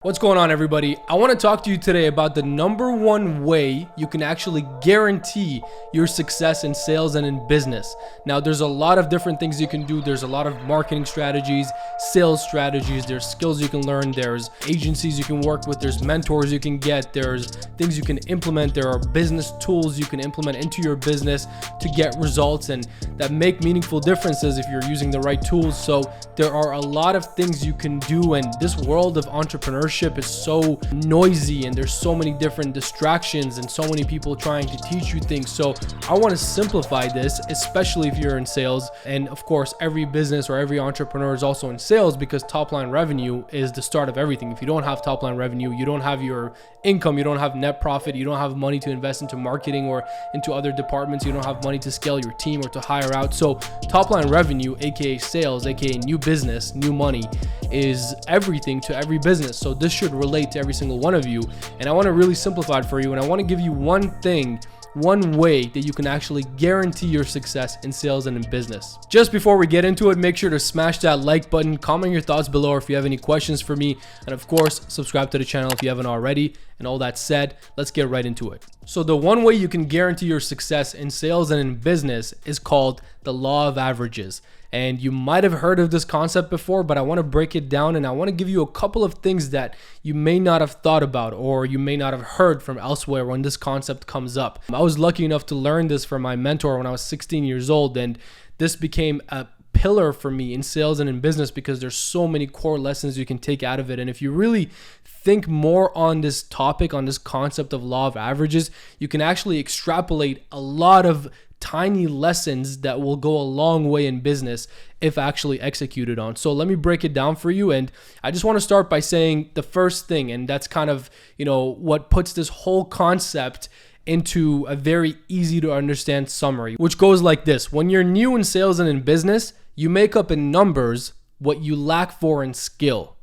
What's going on, everybody? I want to talk to you today about the number one way you can actually guarantee your success in sales and in business. Now, there's a lot of different things you can do. There's a lot of marketing strategies, sales strategies, there's skills you can learn, there's agencies you can work with, there's mentors you can get, there's things you can implement, there are business tools you can implement into your business to get results and that make meaningful differences if you're using the right tools. So there are a lot of things you can do, and this world of entrepreneurship is so noisy and there's so many different distractions and so many people trying to teach you things. So I want to simplify this, especially if you're in sales. And of course, every business or every entrepreneur is also in sales because top line revenue is the start of everything. If you don't have top line revenue, you don't have your income, you don't have net profit, you don't have money to invest into marketing or into other departments, you don't have money to scale your team or to hire out. So top line revenue, aka sales, aka new business, new money, is everything to every business. So this should relate to every single one of you. And I want to really simplify it for you. And I want to give you one way that you can actually guarantee your success in sales and in business. Just before we get into it, make sure to smash that like button, comment your thoughts below if you have any questions for me, and of course, subscribe to the channel if you haven't already. And all that said, let's get right into it. So the one way you can guarantee your success in sales and in business is called the law of averages. And you might have heard of this concept before, but I want to break it down and I want to give you a couple of things that you may not have thought about or you may not have heard from elsewhere when this concept comes up. I was lucky enough to learn this from my mentor when I was 16 years old, and this became a pillar for me in sales and in business because there's so many core lessons you can take out of it. And if you really think more on this topic, on this concept of law of averages, you can actually extrapolate a lot of tiny lessons that will go a long way in business if actually executed on. So let me break it down for you. And I just want to start by saying the first thing, and that's kind of, what puts this whole concept into a very easy to understand summary, which goes like this. When you're new in sales and in business, you make up in numbers what you lack for in skill.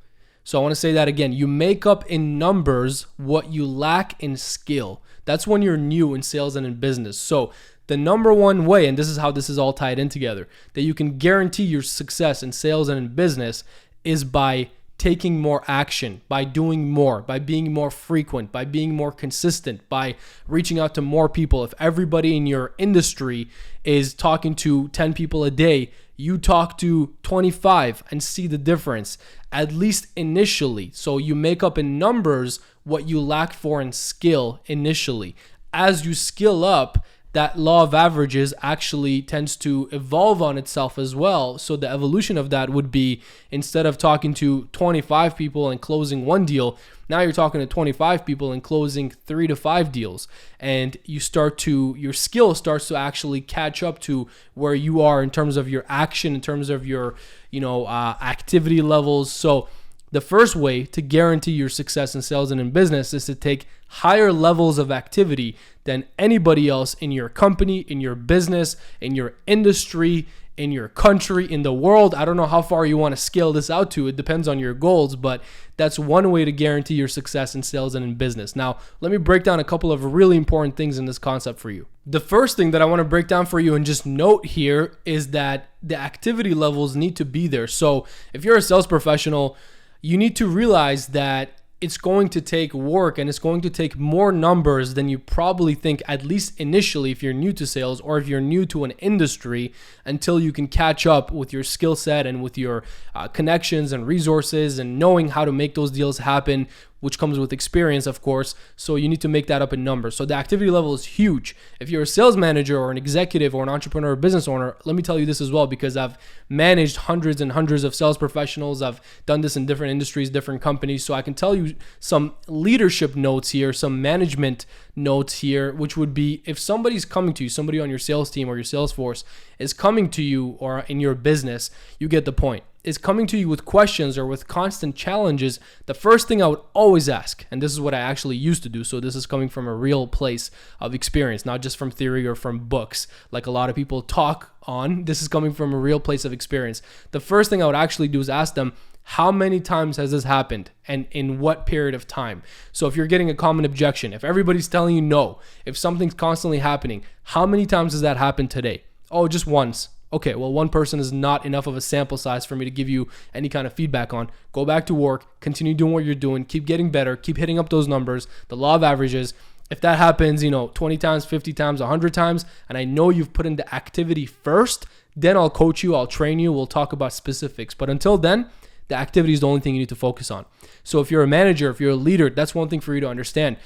So I want to say that again. You make up in numbers what you lack in skill. That's when you're new in sales and in business. So the number one way, and this is how this is all tied in together, that you can guarantee your success in sales and in business is by taking more action, by doing more, by being more frequent, by being more consistent, by reaching out to more people. If everybody in your industry is talking to 10 people a day, you talk to 25 and see the difference, at least initially. So you make up in numbers what you lack for in skill initially. As you skill up, that law of averages actually tends to evolve on itself as well. So the evolution of that would be, instead of talking to 25 people and closing one deal, now you're talking to 25 people and closing 3 to 5 deals. And your skill starts to actually catch up to where you are in terms of your action, in terms of your, activity levels. So the first way to guarantee your success in sales and in business is to take higher levels of activity than anybody else in your company, in your business, in your industry, in your country, in the world. I don't know how far you want to scale this out to. It depends on your goals, but that's one way to guarantee your success in sales and in business. Now, let me break down a couple of really important things in this concept for you. The first thing that I want to break down for you and just note here is that the activity levels need to be there. So if you're a sales professional, you need to realize that it's going to take work and it's going to take more numbers than you probably think, at least initially, if you're new to sales or if you're new to an industry, until you can catch up with your skill set and with your connections and resources and knowing how to make those deals happen, which comes with experience, of course. So you need to make that up in numbers. So the activity level is huge. If you're a sales manager or an executive or an entrepreneur or business owner, let me tell you this as well, because I've managed hundreds and hundreds of sales professionals. I've done this in different industries, different companies. So I can tell you some leadership notes here, some management notes here, which would be, if somebody's coming to you, somebody on your sales team or your sales force is coming to you or in your business, you get the point, is coming to you with questions or with constant challenges, the first thing I would always ask, and this is what I actually used to do, so this is coming from a real place of experience, not just from theory or from books like a lot of people talk on. This is coming from a real place of experience. The first thing I would actually do is ask them, how many times has this happened and in what period of time? So if you're getting a common objection, if everybody's telling you no, if something's constantly happening, how many times has that happened today? Oh, just once. Okay, well, one person is not enough of a sample size for me to give you any kind of feedback on. Go back to work, continue doing what you're doing, keep getting better, keep hitting up those numbers, the law of averages. If that happens, 20 times, 50 times, 100 times, and I know you've put in the activity first, then I'll coach you, I'll train you, we'll talk about specifics. But until then, the activity is the only thing you need to focus on. So if you're a manager, if you're a leader, that's one thing for you to understand.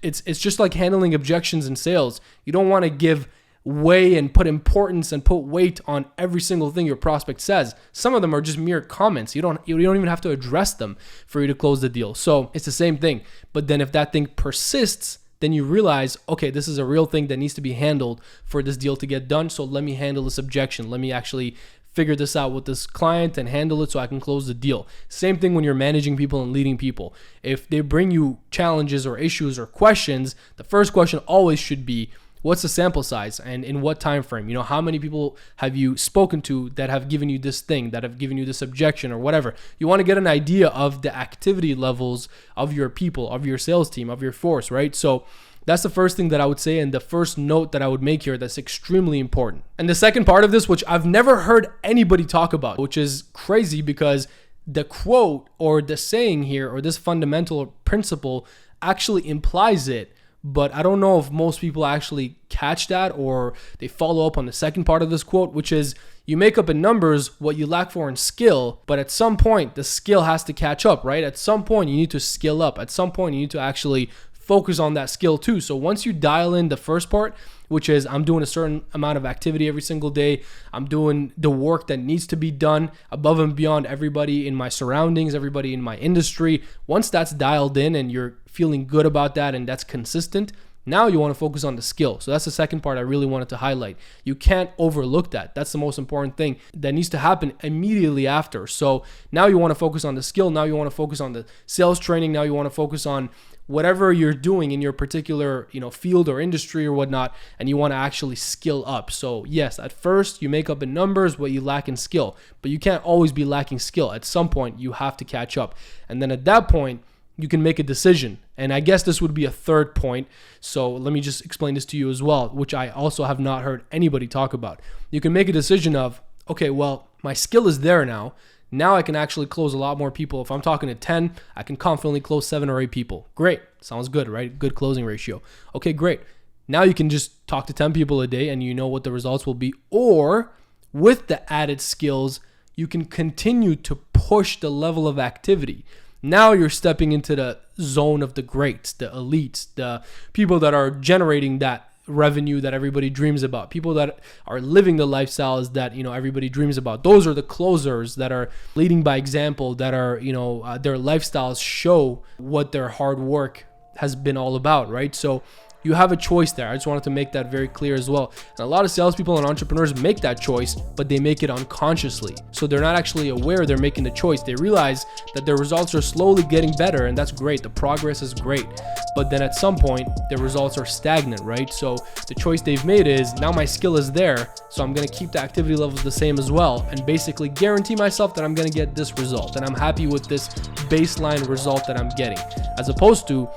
It's just like handling objections in sales. You don't want to give weigh and put importance and put weight on every single thing your prospect says. Some of them are just mere comments. You don't even have to address them for you to close the deal. So it's the same thing. But then if that thing persists, then you realize, okay, this is a real thing that needs to be handled for this deal to get done. So let me handle this objection. Let me actually figure this out with this client and handle it so I can close the deal. Same thing when you're managing people and leading people. If they bring you challenges or issues or questions, the first question always should be, what's the sample size and in what time frame? How many people have you spoken to that have given you this thing, that have given you this objection or whatever? You want to get an idea of the activity levels of your people, of your sales team, of your force, right? So that's the first thing that I would say, and the first note that I would make here that's extremely important. And the second part of this, which I've never heard anybody talk about, which is crazy because the quote or the saying here or this fundamental principle actually implies it, but I don't know if most people actually catch that or they follow up on the second part of this quote, which is you make up in numbers what you lack for in skill, but at some point the skill has to catch up, right? At some point you need to skill up. At some point you need to actually focus on that skill too. So once you dial in the first part, which is I'm doing a certain amount of activity every single day, I'm doing the work that needs to be done above and beyond everybody in my surroundings, everybody in my industry. Once that's dialed in and you're feeling good about that and that's consistent, now you want to focus on the skill. So that's the second part I really wanted to highlight. You can't overlook that. That's the most important thing that needs to happen immediately after. So now you want to focus on the skill. Now you want to focus on the sales training. Now you want to focus on whatever you're doing in your particular, field or industry or whatnot, and you want to actually skill up. So yes, at first you make up in numbers what you lack in skill, but you can't always be lacking skill. At some point you have to catch up. And then at that point, you can make a decision. And I guess this would be a third point. So let me just explain this to you as well, which I also have not heard anybody talk about. You can make a decision of, okay, well, my skill is there now. Now I can actually close a lot more people. If I'm talking to 10, I can confidently close 7 or 8 people. Great. Sounds good, right? Good closing ratio. Okay, great. Now you can just talk to 10 people a day and you know what the results will be. Or with the added skills, you can continue to push the level of activity. Now you're stepping into the zone of the greats, the elites, the people that are generating that revenue that everybody dreams about, people that are living the lifestyles that everybody dreams about. Those are the closers that are leading by example, that are their lifestyles show what their hard work has been all about, right? So you have a choice there. I just wanted to make that very clear as well. And a lot of salespeople and entrepreneurs make that choice, but they make it unconsciously. So they're not actually aware they're making the choice. They realize that their results are slowly getting better, and that's great. The progress is great. But then at some point, their results are stagnant, right? So the choice they've made is, now my skill is there, so I'm going to keep the activity levels the same as well, and basically guarantee myself that I'm going to get this result, and I'm happy with this baseline result that I'm getting. As opposed to,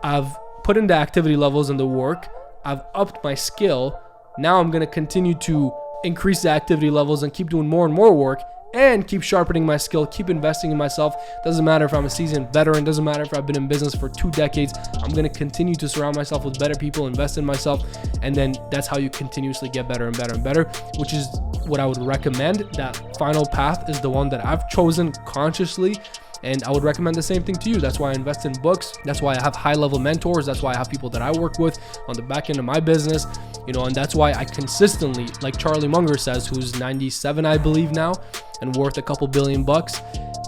I've put in the activity levels and the work, I've upped my skill, now I'm going to continue to increase the activity levels and keep doing more and more work and keep sharpening my skill, keep investing in myself. Doesn't matter if I'm a seasoned veteran, doesn't matter if I've been in business for 2 decades, I'm going to continue to surround myself with better people, invest in myself, and then that's how you continuously get better and better and better, which is what I would recommend. That final path is the one that I've chosen consciously, and I would recommend the same thing to you. That's why I invest in books. That's why I have high-level mentors. That's why I have people that I work with on the back end of my business, and that's why I consistently, like Charlie Munger says, who's 97, I believe now, and worth a couple $billion.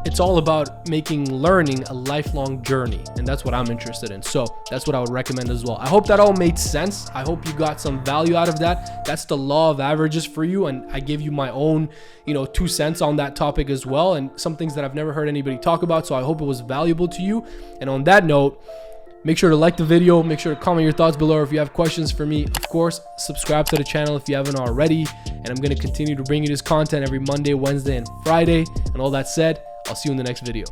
It's all about making learning a lifelong journey, and that's what I'm interested in. So that's what I would recommend as well. I hope that all made sense. I hope you got some value out of that. That's the law of averages for you, and I gave you my own 2 cents on that topic as well, and some things that I've never heard anybody talk about. So I hope it was valuable to you. And on that note, make sure to like the video, make sure to comment your thoughts below. If you have questions for me, of course, subscribe to the channel if you haven't already. And I'm going to continue to bring you this content every Monday, Wednesday, and Friday. And all that said, I'll see you in the next video.